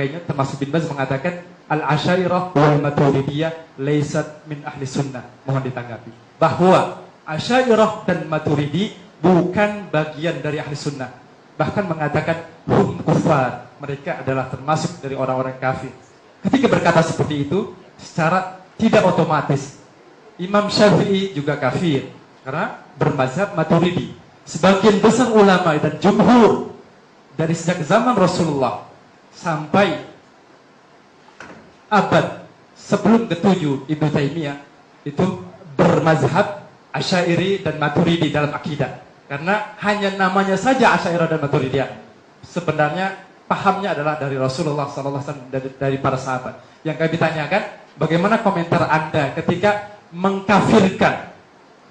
Kayaknya termasuk bin Baz mengatakan al-Asy'ariyah wal Maturidiyah laysat min ahli sunnah. Mohon ditanggapi bahwa Asy'ariyah dan Maturidi bukan bagian dari ahli sunnah. Bahkan mengatakan hum kufar, mereka adalah termasuk dari orang-orang kafir. Ketika berkata seperti itu, secara tidak otomatis Imam Syafi'i juga kafir karena bermazhab Maturidi. Sebagian besar ulama dan jumhur dari sejak zaman Rasulullah sampai abad sebelum ke-7 Ibnu Taimiyah itu bermazhab Asy'ari dan Maturidi dalam akidah. Karena hanya namanya saja Asy'ari dan Maturidiyah. Sebenarnya pahamnya adalah dari Rasulullah SAW, dari para sahabat. Yang kami tanyakan, bagaimana komentar Anda ketika mengkafirkan,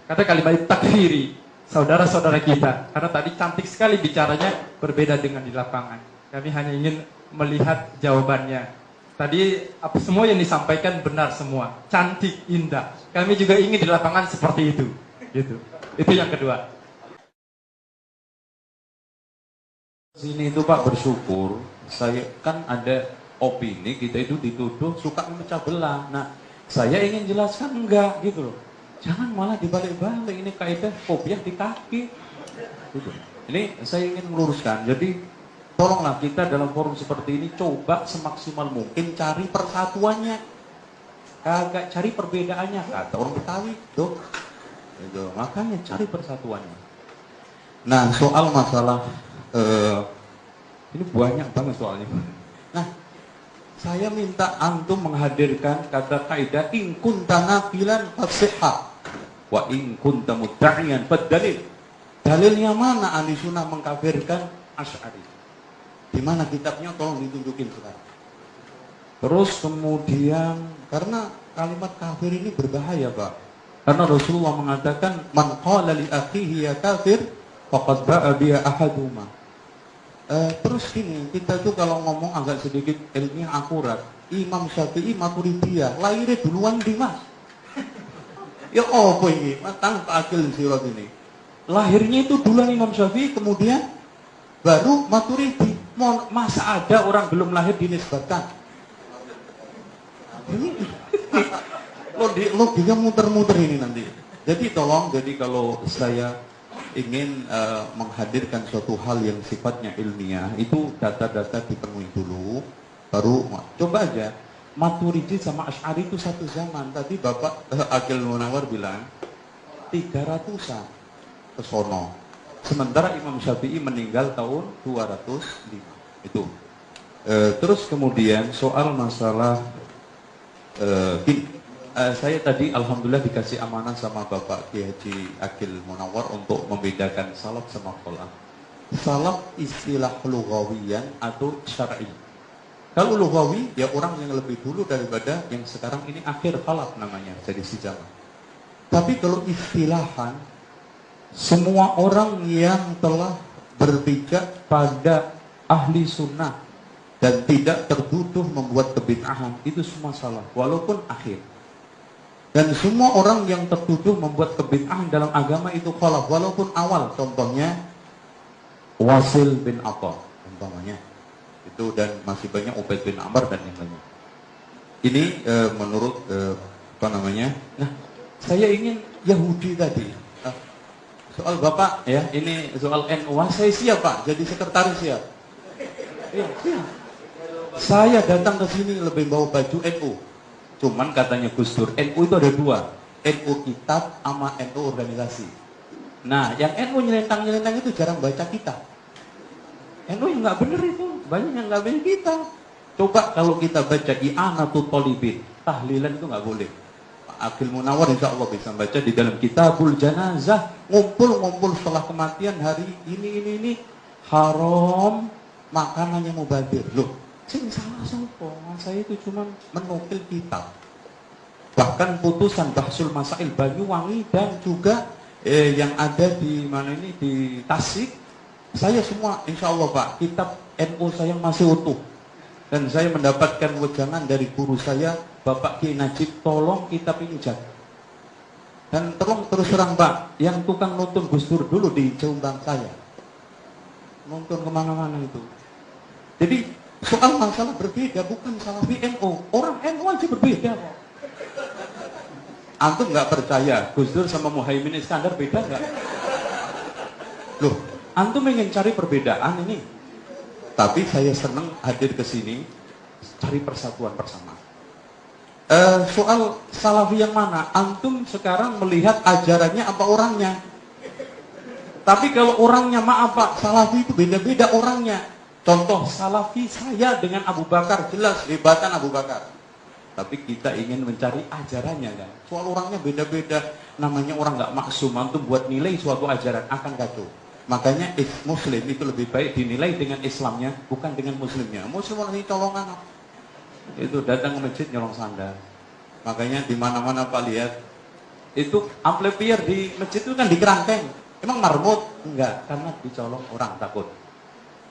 kata kalimat takfiri, saudara-saudara kita. Karena tadi cantik sekali bicaranya, berbeda dengan di lapangan. Kami hanya ingin melihat jawabannya. Tadi semua yang disampaikan benar semua, cantik, indah. Kami juga ingin di lapangan seperti itu. Gitu. Itu yang kedua. Sini itu Pak bersyukur, saya kan ada opini kita itu dituduh suka memecah belah. Nah, saya ingin jelaskan enggak gitu loh. Jangan malah dibalik-balik, ini kaidah kopiah di kaki. Gitu. Ini saya ingin meluruskan. Jadi tolonglah kita dalam forum seperti ini coba semaksimal mungkin cari persatuannya. Kagak cari perbedaannya, kata orang Betawi, tuh. Gitu. Makanya cari persatuannya. Nah, soal masalah ini banyak banget soalnya. Nah, saya minta antum menghadirkan kata kaidah in kunta nafilan fasihha wa in kunta mudda'iyan fadalil. Dalilnya mana ahli sunnah mengkafirkan Asy'ari? Di mana kitabnya, tolong ditunjukin sekarang. Terus kemudian karena kalimat kafir ini berbahaya, Pak. Karena Rasulullah mengatakan man qala li akhihi ya kafir faqad ba'a biha ahaduma. Terus gini, kita tuh kalau ngomong agak sedikit ilmiah akurat, Imam Syafi'i Maturidiyah, lahirnya duluan di Mas. Ya apa ini? Matang Pak Akil sirat ini. Lahirnya itu duluan Imam Syafi'i, kemudian baru Maturidi. Masa ada orang belum lahir dinisbatkan? Ini logika muter-muter ini nanti. Jadi tolong, jadi kalau saya ingin menghadirkan suatu hal yang sifatnya ilmiah, itu data-data dipenuhi dulu, baru coba aja Maturidi sama Asy'ari itu satu zaman. Tadi Bapak Akil Munawar bilang 300-an ke sono. Sementara Imam Syafi'i meninggal tahun 205. Itu. Terus kemudian soal masalah saya tadi alhamdulillah dikasih amanah sama Bapak Kiai Haji Akil Munawar untuk membedakan salaf sama kholaf. Salaf istilah lughawiyan atau syar'i. Kalau lughawi ya orang yang lebih dulu daripada yang sekarang ini akhir kholaf namanya, jadi si zaman. Tapi kalau istilahan, semua orang yang telah berpijak pada ahli sunnah dan tidak tertuduh membuat kebid'ahan, itu semua salaf, walaupun akhir. Dan semua orang yang tertuduh membuat kebid'ahan dalam agama itu kholaf, walaupun awal. Contohnya Wasil bin Atha, umpamanya itu, dan masih banyak Ubaid bin Amr dan yang lainnya. Ini menurut apa namanya? Nah, saya ingin Yahudi tadi. Soal Bapak ya, ini soal NU. Saya siap Pak, jadi sekretaris siap. Iya, siap. Saya datang ke sini lebih bawa baju NU. Cuman katanya Gus Dur, NU itu ada dua, NU kitab sama NU organisasi. Nah, yang NU nyelentang-nyelentang itu jarang baca kitab. NU yang nggak bener itu, banyak yang nggak bener kita. Coba kalau kita baca I'anatul Thalibin, tahlilan itu nggak boleh. Pak Akil Munawar insya Allah bisa baca di dalam Kitabul Janazah, ngumpul-ngumpul setelah kematian hari ini haram, makanannya mubadir. Loh, saya salah sopo, saya itu cuma menukil kitab. Bahkan putusan Bahsul Masail Banyuwangi dan juga yang ada di mana ini di Tasik, saya semua insya Allah Pak, kitab NU saya masih utuh. Dan saya mendapatkan wejangan dari guru saya Bapak Kiai Najib, tolong kitab ini jaga. Dan tolong terus terang Pak, yang tukang nonton Gus Dur dulu di Jombang saya, nonton kemana-mana itu. Jadi Soal masalah berbeda, bukan Salafi NU. Orang NU aja berbeda kok. Antum nggak percaya Gus Dur sama Muhaimin Iskandar beda nggak? Loh, antum ingin cari perbedaan ini. Tapi saya senang hadir ke sini cari persatuan bersama. Soal Salafi yang mana? Antum sekarang melihat ajarannya apa orangnya? Tapi kalau orangnya maaf Pak, Salafi itu beda-beda orangnya. Contoh Salafi saya dengan Abu Bakar, jelas hebatan Abu Bakar. Tapi kita ingin mencari ajarannya kan. Soal orangnya beda-beda. Namanya orang nggak maksum. Antum buat nilai suatu ajaran akan kacau. Makanya Muslim itu lebih baik dinilai dengan Islamnya, bukan dengan Muslimnya. Muslim orang ini colongan. Itu datang ke masjid nyolong sandal. Makanya di mana-mana Pak lihat, itu amplifier di masjid itu kan di kerangkeng. Emang marmut? Enggak, karena dicolong orang takut.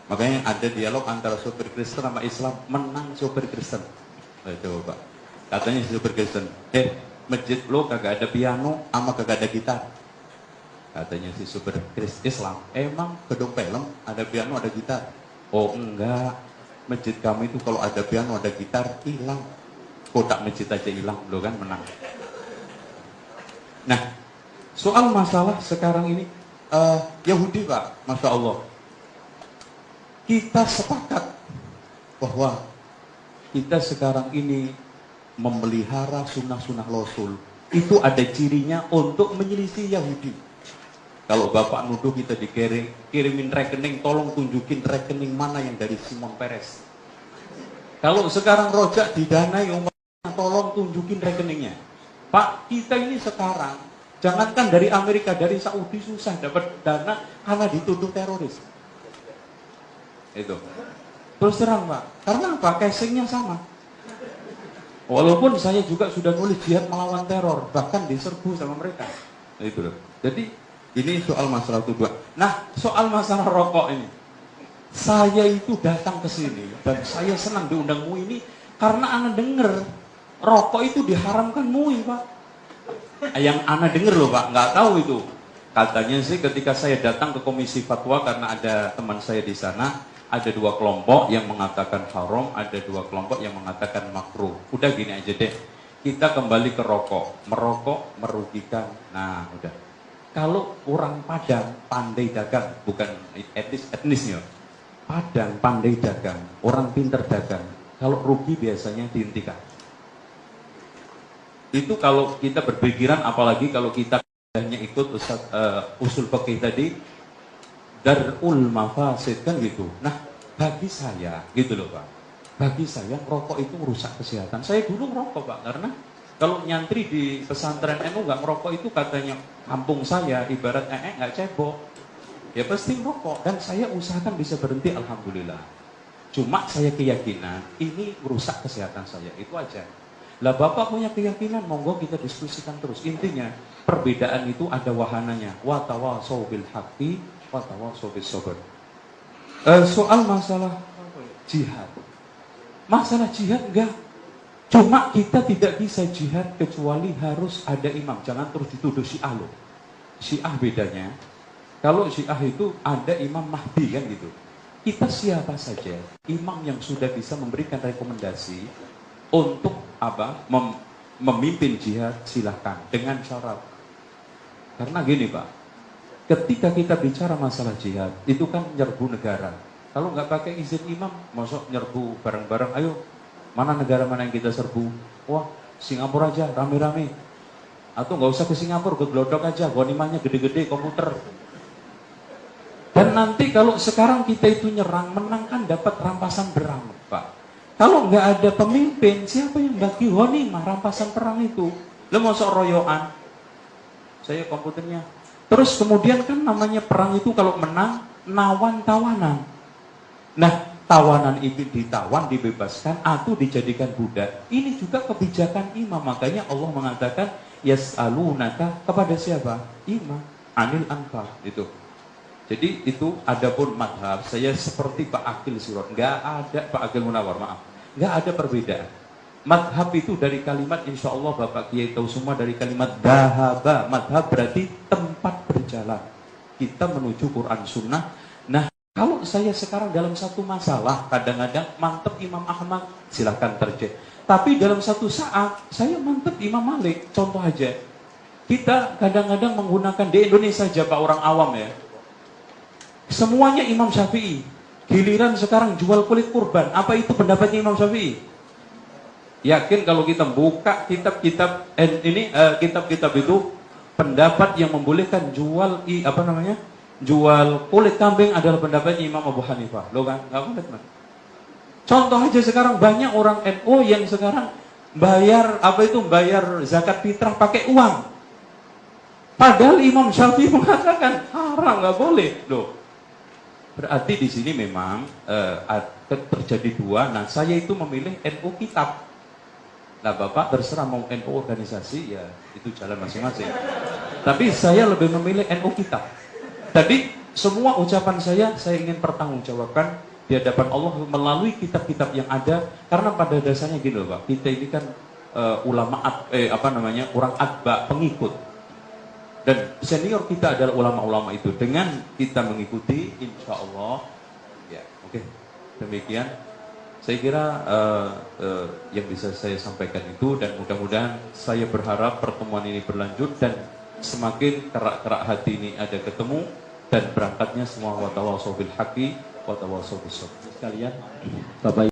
Makanya ada dialog antara sopir Kristen sama Islam, menang sopir Kristen. Coba, katanya sopir Kristen, masjid lo kagak ada piano, sama kagak ada gitar. Katanya si sopir Islam, emang gedung film ada piano ada gitar? Oh enggak, masjid kami itu kalau ada piano ada gitar hilang, kotak masjid aja hilang, lo kan menang. Nah, soal masalah sekarang ini Yahudi Pak, Masya Allah, kita sepakat bahwa kita sekarang ini memelihara sunnah-sunnah Rasul. Itu ada cirinya untuk menyelisih Yahudi. Kalau Bapak nuduh kita dikirimin rekening, tolong tunjukin rekening mana yang dari Simon Peres. Kalau sekarang rojak didanai umat, tolong tunjukin rekeningnya. Pak, kita ini sekarang, jangankan dari Amerika, dari Saudi susah dapat dana karena dituduh teroris. Itu. Terus terang Pak, karena apa? Casingnya sama. Walaupun saya juga sudah nulis jihad melawan teror, bahkan diserbu sama mereka. Itu loh. Jadi ini soal masalah tuduhan. Nah, soal masalah rokok ini, saya itu datang ke sini dan saya senang diundang MUI ini karena ana denger rokok itu diharamkan MUI Pak. Yang ana denger loh Pak, nggak tahu itu. Katanya sih ketika saya datang ke Komisi Fatwa karena ada teman saya di sana. Ada dua kelompok yang mengatakan haram, ada dua kelompok yang mengatakan makruh. Udah gini aja deh, kita kembali ke rokok. Merokok merugikan. Nah, udah. Kalau orang Padang pandai dagang, bukan etnisnya. Padang pandai dagang, orang pinter dagang. Kalau rugi biasanya dihentikan. Itu kalau kita berpikiran, apalagi kalau kita hanya ikut usul fikih tadi, darul mafasid kan gitu. Nah, bagi saya gitu loh Pak. Bagi saya rokok itu merusak kesehatan. Saya dulu ngerokok Pak, karena kalau nyantri di pesantren NU nggak ngerokok itu katanya kampung saya ibarat nggak cebok. Ya pasti ngerokok dan saya usahakan bisa berhenti alhamdulillah. Cuma saya keyakinan ini merusak kesehatan saya, itu aja. Lah Bapak punya keyakinan, monggo kita diskusikan terus. Intinya perbedaan itu ada wahananya. Wa tawasau bil haqqi wa tawasau bis sabr. Soal masalah jihad. Masalah jihad enggak. Cuma kita tidak bisa jihad kecuali harus ada imam. Jangan terus dituduh Syiah loh. Syiah bedanya, kalau Syiah itu ada Imam Mahdi kan gitu. Kita siapa saja, imam yang sudah bisa memberikan rekomendasi untuk memimpin jihad silahkan dengan syarat. Karena gini Pak, ketika kita bicara masalah jihad, itu kan nyerbu negara. Kalau nggak pakai izin imam, masuk nyerbu bareng-bareng, ayo mana negara mana yang kita serbu? Wah, Singapura aja rame-rame. Atau nggak usah ke Singapura, ke Glodok aja, ghanimahnya gede-gede komputer. Dan nanti kalau sekarang kita itu nyerang, menang kan dapat rampasan berang Pak. Kalau nggak ada pemimpin, siapa yang bagi ghanimah rampasan perang itu? Lo masuk royoan, saya komputernya. Terus kemudian kan namanya perang itu kalau menang, nawan tawanan. Nah, tawanan itu ditawan, dibebaskan, atau dijadikan budak. Ini juga kebijakan imam. Makanya Allah mengatakan, yas'alunaka kepada siapa? Imam. Anil anfal. Itu. Jadi itu adapun madhab, saya seperti Pak Akil Sirot. Nggak ada, Pak Akil Munawar, maaf. Nggak ada perbedaan. Madhab itu dari kalimat, insya Allah Bapak Kiai tahu semua dari kalimat dahaba. Madhab berarti tempat berjalan. Kita menuju Quran Sunnah. Nah, Kalau saya sekarang dalam satu masalah, kadang-kadang mantep Imam Ahmad, silahkan terjeh. Tapi dalam satu saat, saya mantep Imam Malik. Contoh aja, kita kadang-kadang menggunakan di Indonesia aja Pak, orang awam ya. Semuanya Imam Syafi'i. Giliran sekarang jual kulit kurban. Apa itu pendapatnya Imam Syafi'i? Yakin kalau kita buka kitab-kitab kitab-kitab itu, pendapat yang membolehkan jual jual kulit kambing adalah pendapatnya Imam Abu Hanifah. Loh kan? Enggak boleh, teman. Contoh aja sekarang banyak orang NU yang sekarang bayar zakat fitrah pakai uang. Padahal Imam Syafi'i mengatakan haram, nggak boleh. Loh. Berarti di sini memang terjadi dua. Nah, saya itu memilih NU kitab. Nah, Bapak terserah mau NU organisasi, ya itu jalan masing-masing. Tapi saya lebih memilih NU kitab. Tadi semua ucapan saya ingin pertanggungjawabkan di hadapan Allah melalui kitab-kitab yang ada. Karena pada dasarnya gini loh Pak, kita ini kan orang atba, pengikut. Dan senior kita adalah ulama-ulama itu. Dengan kita mengikuti, insya Allah, ya oke. Demikian, saya kira yang bisa saya sampaikan itu, dan mudah-mudahan saya berharap pertemuan ini berlanjut dan semakin kerak-kerak hati ini ada ketemu dan berangkatnya semua wa tawassaw bil haqqi wa tawassaw bis sabr. Sekalian, Bapak